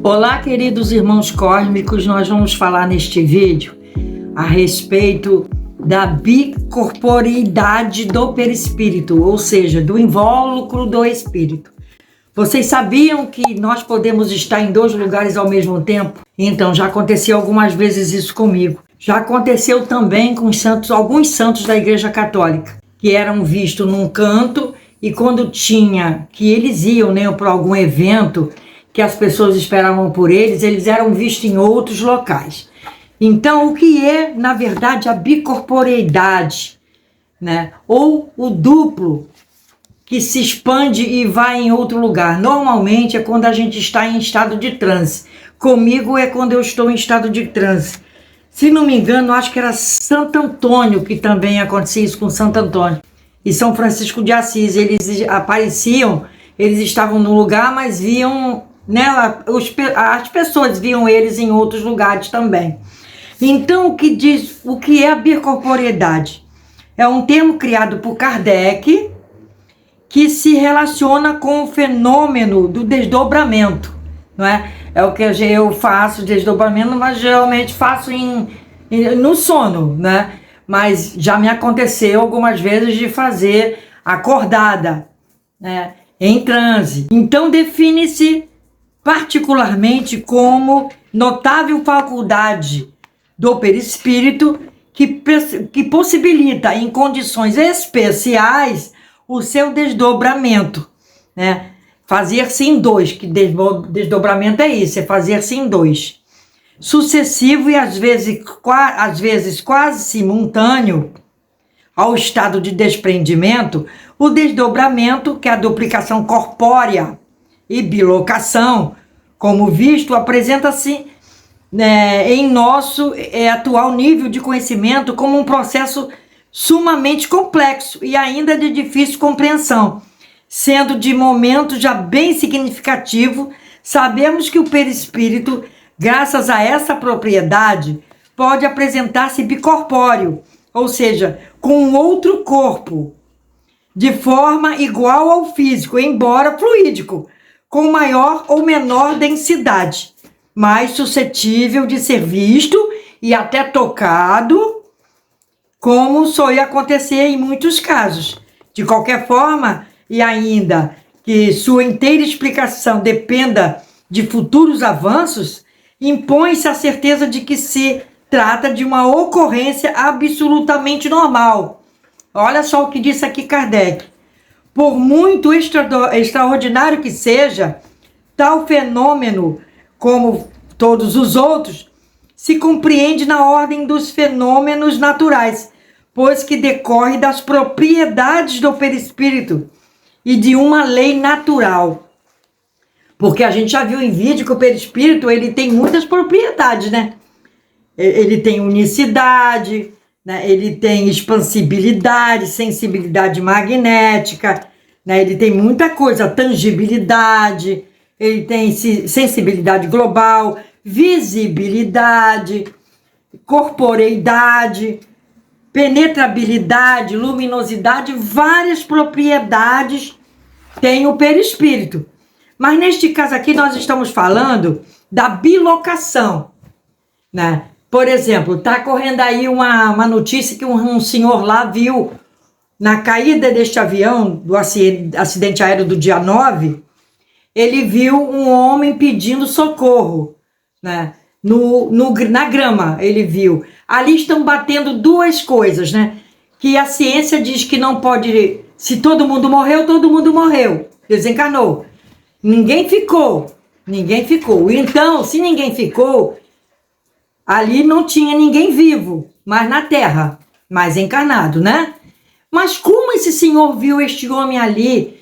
Olá, queridos irmãos cósmicos, nós vamos falar neste vídeo a respeito da bicorporeidade do perispírito, ou seja, do invólucro do espírito. Vocês sabiam que nós podemos estar em dois lugares ao mesmo tempo? Então, já aconteceu algumas vezes isso comigo. Já aconteceu também com alguns santos da Igreja Católica, que eram vistos num canto e quando tinha, que eles iam, para algum evento, que as pessoas esperavam por eles eram vistos em outros locais. Então, o que é, na verdade, a bicorporeidade, ou o duplo que se expande e vai em outro lugar? Normalmente é quando a gente está em estado de transe. Comigo é quando eu estou em estado de transe. Se não me engano, acho que era Santo Antônio que também acontecia isso com Santo Antônio. E São Francisco de Assis, eles apareciam, eles estavam no lugar, mas viam... as pessoas viam eles em outros lugares também. Então, o que é a bicorporeidade? É um termo criado por Kardec que se relaciona com o fenômeno do desdobramento, não é? É o que eu faço, desdobramento, mas geralmente faço no sono, né? Mas já me aconteceu algumas vezes de fazer acordada, em transe. Então, define-se particularmente como notável faculdade do perispírito que possibilita, em condições especiais, o seu desdobramento, fazer-se em dois, que desdobramento é isso, é fazer-se em dois. Sucessivo e às vezes quase simultâneo ao estado de desprendimento, o desdobramento, que é a duplicação corpórea, e bilocação, como visto, apresenta-se em nosso atual nível de conhecimento como um processo sumamente complexo e ainda de difícil compreensão. Sendo de momento já bem significativo, sabemos que o perispírito, graças a essa propriedade, pode apresentar-se bicorpóreo, ou seja, com um outro corpo, de forma igual ao físico, embora fluídico, com maior ou menor densidade, mais suscetível de ser visto e até tocado, como soe acontecer em muitos casos. De qualquer forma, e ainda que sua inteira explicação dependa de futuros avanços, impõe-se a certeza de que se trata de uma ocorrência absolutamente normal. Olha só o que disse aqui Kardec. Por muito extraordinário que seja, tal fenômeno, como todos os outros, se compreende na ordem dos fenômenos naturais, pois que decorre das propriedades do perispírito e de uma lei natural. Porque a gente já viu em vídeo que o perispírito ele tem muitas propriedades, Ele tem unicidade, ele tem expansibilidade, sensibilidade magnética, ele tem muita coisa, tangibilidade, ele tem sensibilidade global, visibilidade, corporeidade, penetrabilidade, luminosidade, várias propriedades tem o perispírito. Mas neste caso aqui nós estamos falando da bilocação, Por exemplo, está correndo aí uma notícia que um senhor lá viu na caída deste avião, do acidente aéreo do dia 9, ele viu um homem pedindo socorro, na grama, ele viu. Ali estão batendo duas coisas, que a ciência diz que não pode, se todo mundo morreu, desencarnou. Ninguém ficou. Então, se ninguém ficou, ali não tinha ninguém vivo, mas na Terra, mais encarnado, Mas como esse senhor viu este homem ali,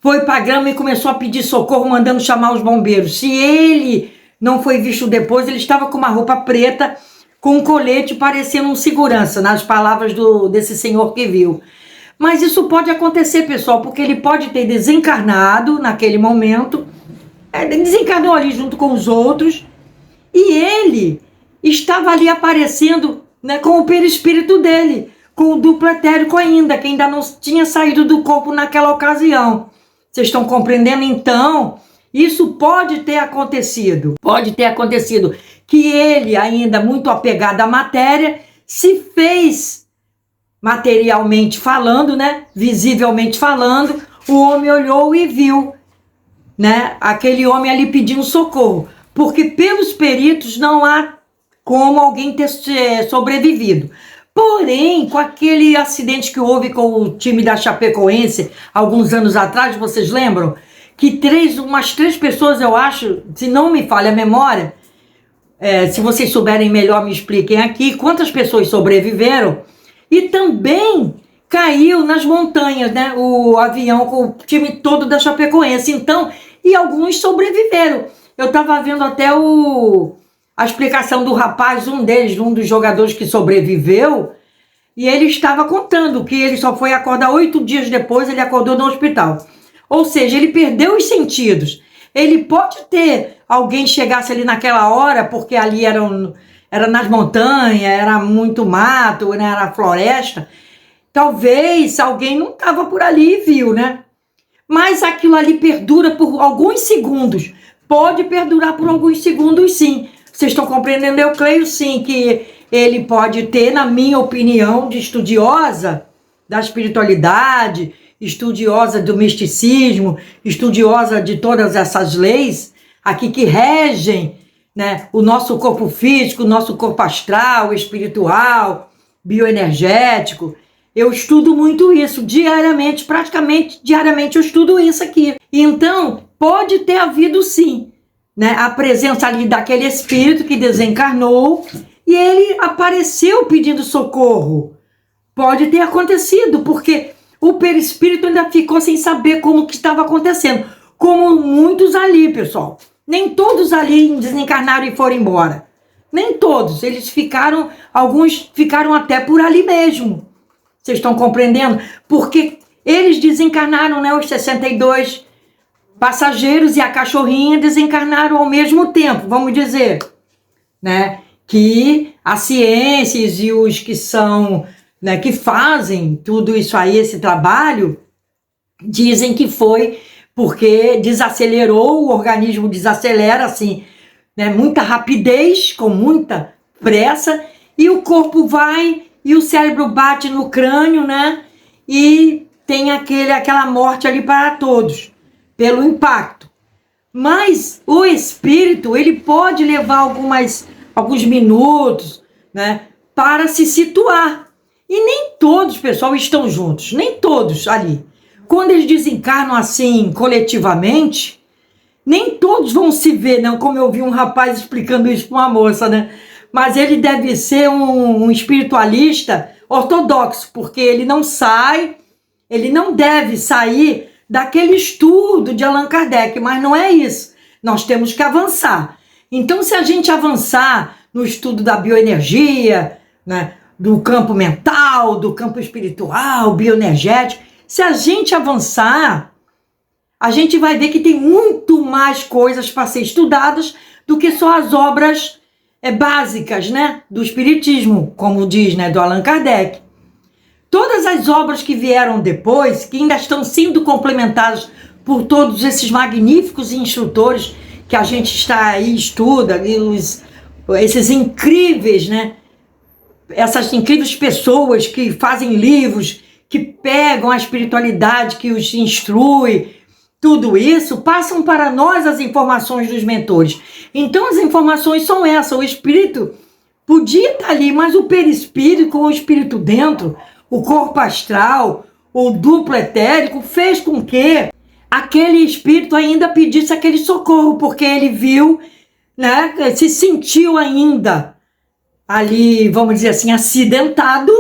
foi para a grama e começou a pedir socorro, mandando chamar os bombeiros? Se ele não foi visto depois, ele estava com uma roupa preta, com um colete parecendo um segurança, nas palavras desse senhor que viu. Mas isso pode acontecer, pessoal, porque ele pode ter desencarnado naquele momento, desencarnou ali junto com os outros, e ele estava ali aparecendo, com o perispírito dele, com o duplo etérico ainda, que ainda não tinha saído do corpo naquela ocasião. Vocês estão compreendendo? Então, Isso pode ter acontecido. Pode ter acontecido que ele, ainda muito apegado à matéria, se fez materialmente falando, né? Visivelmente falando, o homem olhou e viu, né? Aquele homem ali pedindo socorro. Porque pelos peritos não há como alguém ter sobrevivido. Porém, com aquele acidente que houve com o time da Chapecoense, alguns anos atrás, vocês lembram? Que umas três pessoas, eu acho, se não me falha a memória, se vocês souberem melhor, me expliquem aqui, quantas pessoas sobreviveram. E também caiu nas montanhas, né? O avião com o time todo da Chapecoense. Então, e alguns sobreviveram. Eu estava vendo até a explicação do rapaz, um dos jogadores que sobreviveu, e ele estava contando que ele só foi acordar 8 dias depois, ele acordou no hospital. Ou seja, ele perdeu os sentidos. Ele pode ter, alguém chegasse ali naquela hora, porque ali era nas montanhas, era muito mato, né, era floresta. Talvez alguém não estava por ali e viu, né? Mas aquilo ali perdura por alguns segundos. Pode perdurar por alguns segundos, sim. Vocês estão compreendendo? Eu creio, sim, que ele pode ter, na minha opinião, de estudiosa da espiritualidade, estudiosa do misticismo, estudiosa de todas essas leis aqui que regem, né, o nosso corpo físico, o nosso corpo astral, espiritual, bioenergético. Eu estudo muito isso diariamente, praticamente diariamente eu estudo isso aqui. Então, pode ter havido sim, né, a presença ali daquele espírito que desencarnou e ele apareceu pedindo socorro. Pode ter acontecido, porque o perispírito ainda ficou sem saber como que estava acontecendo. Como muitos ali, pessoal. Nem todos ali desencarnaram e foram embora. Nem todos. Alguns ficaram até por ali mesmo. Vocês estão compreendendo? Porque eles desencarnaram, né? Os 62 passageiros e a cachorrinha desencarnaram ao mesmo tempo, vamos dizer. Né? Que as ciências e os que são, né, que fazem tudo isso aí, esse trabalho, dizem que foi porque desacelerou, o organismo desacelera assim, né, muita rapidez, com muita pressa, e o corpo vai e o cérebro bate no crânio, né, e tem aquela morte ali para todos, pelo impacto. Mas o espírito, ele pode levar alguns minutos, né, para se situar. E nem todos, pessoal, estão juntos, nem todos ali. Quando eles desencarnam assim, coletivamente, nem todos vão se ver, não, como eu vi um rapaz explicando isso para uma moça, né? Mas ele deve ser um espiritualista ortodoxo, porque ele não deve sair daquele estudo de Allan Kardec, mas não é isso. Nós temos que avançar. Então, se a gente avançar no estudo da bioenergia, né, do campo mental, do campo espiritual, bioenergético, se a gente avançar, a gente vai ver que tem muito mais coisas para ser estudadas do que só as obras básicas, né, do espiritismo, como diz, né, do Allan Kardec. Todas as obras que vieram depois, que ainda estão sendo complementadas por todos esses magníficos instrutores que a gente está aí, estuda, esses incríveis, né, essas incríveis pessoas que fazem livros, que pegam a espiritualidade, que os instrui, tudo isso, passam para nós as informações dos mentores. Então as informações são essas, o espírito podia estar ali, mas o perispírito com o espírito dentro, o corpo astral, o duplo etérico, fez com que aquele espírito ainda pedisse aquele socorro, porque ele viu, né, se sentiu ainda ali, vamos dizer assim, acidentado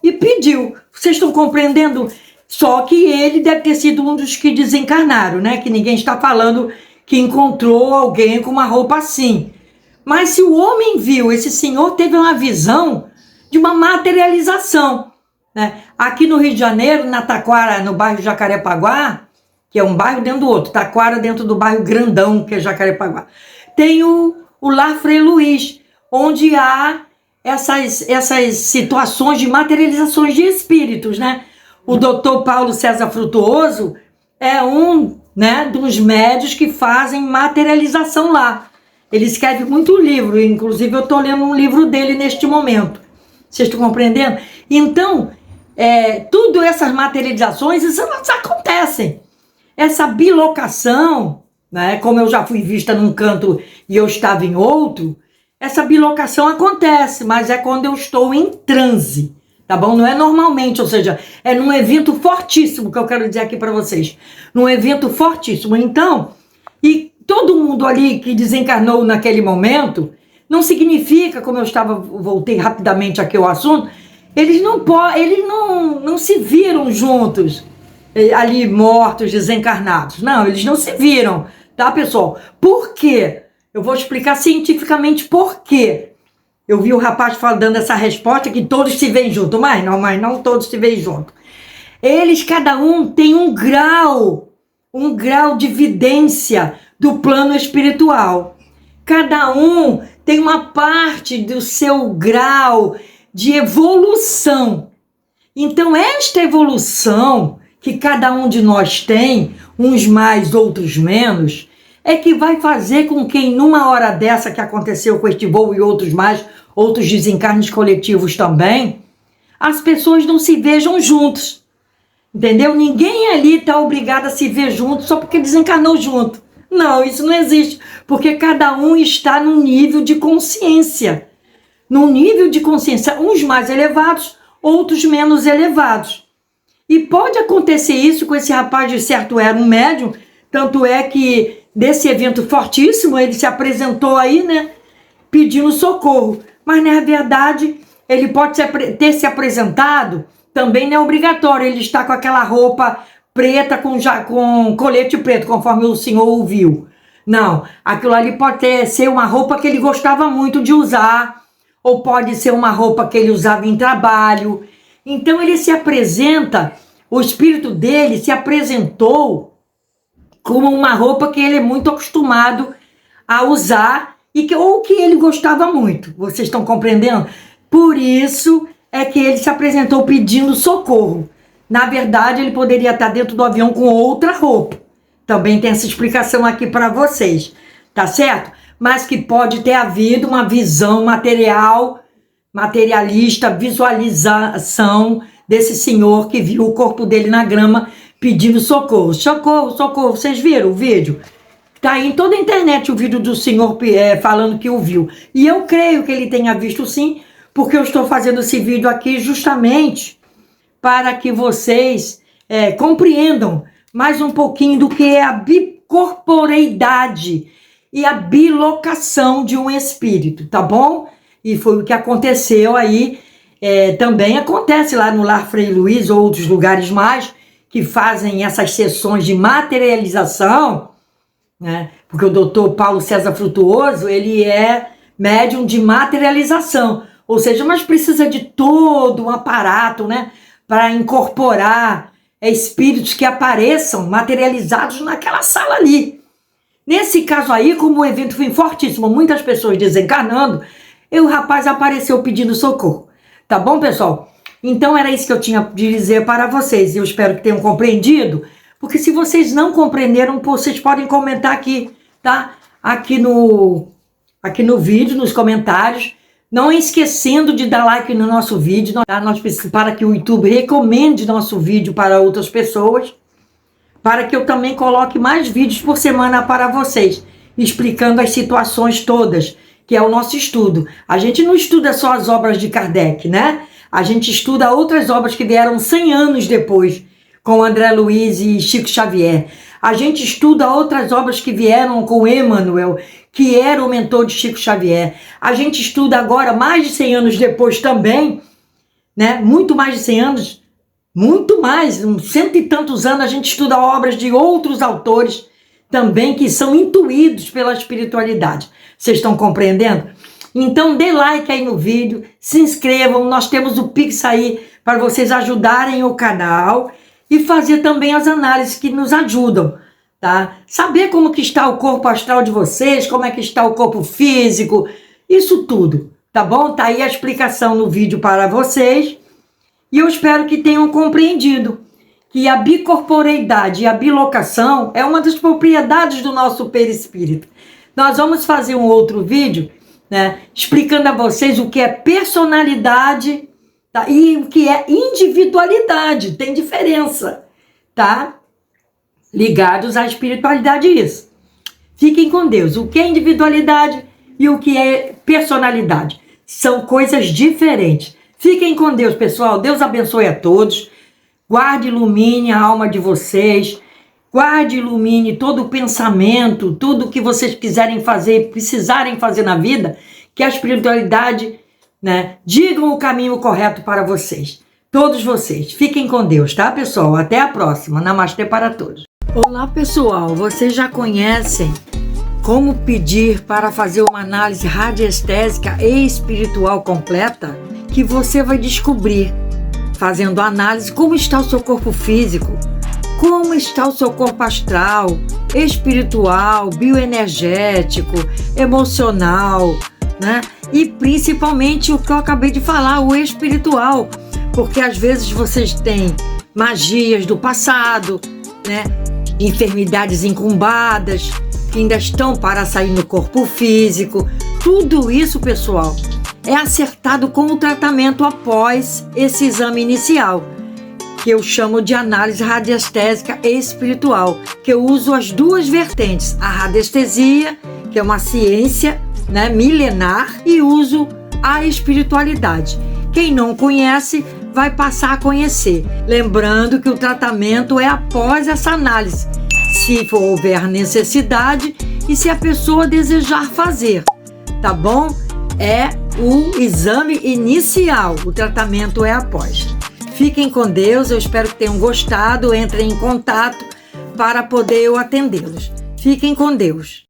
e pediu. Vocês estão compreendendo? Só que ele deve ter sido um dos que desencarnaram, né? Que ninguém está falando que encontrou alguém com uma roupa assim. Mas se o homem viu, esse senhor teve uma visão de uma materialização, né? Aqui no Rio de Janeiro, na Taquara, no bairro Jacarepaguá, que é um bairro dentro do outro, Taquara dentro do bairro Grandão, que é Jacarepaguá, tem o Lar Frei Luiz, onde há essas situações de materializações de espíritos, né? O doutor Paulo César Frutuoso é um né, dos médios que fazem materialização lá. Ele escreve muito livro, inclusive eu estou lendo um livro dele neste momento. Vocês estão compreendendo? Então, tudo essas materializações, isso acontecem. Essa bilocação, né, como eu já fui vista num canto e eu estava em outro, essa bilocação acontece, mas é quando eu estou em transe, tá bom? Não é normalmente, ou seja, é num evento fortíssimo que eu quero dizer aqui para vocês. Num evento fortíssimo. Então, e todo mundo ali que desencarnou naquele momento, não significa, como eu voltei rapidamente aqui ao assunto, eles não se viram juntos, ali mortos, desencarnados. Não, eles não se viram, tá, pessoal? Por quê? Eu vou explicar cientificamente por quê. Eu vi o rapaz dando essa resposta que todos se veem juntos, mas não todos se veem juntos. Eles, cada um, tem um grau de vidência do plano espiritual. Cada um tem uma parte do seu grau de evolução. Então, esta evolução que cada um de nós tem, uns mais, outros menos, é que vai fazer com que, numa hora dessa que aconteceu com este voo e outros mais, outros desencarnes coletivos também, as pessoas não se vejam juntos. Entendeu? Ninguém ali está obrigado a se ver junto só porque desencarnou junto. Não, isso não existe, porque cada um está num nível de consciência. Num nível de consciência, uns mais elevados, outros menos elevados. E pode acontecer isso com esse rapaz, de certo era um médium, tanto é que desse evento fortíssimo, ele se apresentou aí, né, pedindo socorro. Mas, na verdade, ele pode ter se apresentado, também não é obrigatório, ele está com aquela roupa preta com colete preto, conforme o senhor ouviu. Não, aquilo ali pode ser uma roupa que ele gostava muito de usar, ou pode ser uma roupa que ele usava em trabalho. Então ele se apresenta, o espírito dele se apresentou como uma roupa que ele é muito acostumado a usar ou que ele gostava muito. Vocês estão compreendendo? Por isso é que ele se apresentou pedindo socorro. Na verdade, ele poderia estar dentro do avião com outra roupa. Também tem essa explicação aqui para vocês, tá certo? Mas que pode ter havido uma visão materialista, visualização desse senhor que viu o corpo dele na grama pedindo socorro. Socorro, socorro. Vocês viram o vídeo? Tá aí em toda a internet o vídeo do senhor falando que o viu. E eu creio que ele tenha visto sim, porque eu estou fazendo esse vídeo aqui justamente para que vocês compreendam mais um pouquinho do que é a bicorporeidade e a bilocação de um espírito, tá bom? E foi o que aconteceu aí, também acontece lá no Lar Frei Luiz ou outros lugares mais, que fazem essas sessões de materialização, né? Porque o doutor Paulo César Frutuoso, ele é médium de materialização, ou seja, mas precisa de todo um aparato, né, para incorporar espíritos que apareçam materializados naquela sala ali. Nesse caso aí, como o evento foi fortíssimo, muitas pessoas desencarnando, o rapaz apareceu pedindo socorro. Tá bom, pessoal? Então era isso que eu tinha de dizer para vocês. Eu espero que tenham compreendido, porque se vocês não compreenderam, vocês podem comentar aqui, tá? Aqui no vídeo, nos comentários. Não esquecendo de dar like no nosso vídeo, tá? Para que o YouTube recomende nosso vídeo para outras pessoas, para que eu também coloque mais vídeos por semana para vocês, explicando as situações todas, que é o nosso estudo. A gente não estuda só as obras de Kardec, né? A gente estuda outras obras que vieram 100 anos depois, com André Luiz e Chico Xavier. A gente estuda outras obras que vieram com Emmanuel, que era o mentor de Chico Xavier. A gente estuda agora, mais de 100 anos depois também, né? Muito mais de 100 anos, muito mais, uns 100 e tantos anos, a gente estuda obras de outros autores também que são intuídos pela espiritualidade. Vocês estão compreendendo? Então dê like aí no vídeo, se inscrevam, nós temos o Pix aí para vocês ajudarem o canal e fazer também as análises que nos ajudam, tá? Saber como que está o corpo astral de vocês, como é que está o corpo físico, isso tudo, tá bom? Tá aí a explicação no vídeo para vocês e eu espero que tenham compreendido. que a bicorporeidade e a bilocação é uma das propriedades do nosso perispírito. Nós vamos fazer um outro vídeo, né, explicando a vocês o que é personalidade, tá, e o que é individualidade. Tem diferença, tá? Ligados à espiritualidade, isso. Fiquem com Deus. O que é individualidade e o que é personalidade são coisas diferentes. Fiquem com Deus, pessoal. Deus abençoe a todos. Guarde e ilumine a alma de vocês. Guarde e ilumine todo o pensamento, tudo o que vocês quiserem fazer, precisarem fazer na vida, que a espiritualidade, né, digam o caminho correto para vocês. Todos vocês. Fiquem com Deus, tá, pessoal? Até a próxima. Namastê para todos. Olá, pessoal. Vocês já conhecem como pedir para fazer uma análise radiestésica e espiritual completa? Que você vai descobrir, fazendo a análise, como está o seu corpo físico, como está o seu corpo astral, espiritual, bioenergético, emocional, né? E principalmente o que eu acabei de falar, o espiritual, porque às vezes vocês têm magias do passado, né? Enfermidades incumbadas, que ainda estão para sair no corpo físico. Tudo isso, pessoal, é acertado com o tratamento após esse exame inicial, que eu chamo de análise radiestésica e espiritual, que eu uso as duas vertentes, a radiestesia, que é uma ciência, né, milenar, e uso a espiritualidade. Quem não conhece vai passar a conhecer, lembrando que o tratamento é após essa análise, se for houver necessidade e se a pessoa desejar fazer, tá bom? É o exame inicial, o tratamento é após. Fiquem com Deus, eu espero que tenham gostado, entrem em contato para poder eu atendê-los. Fiquem com Deus.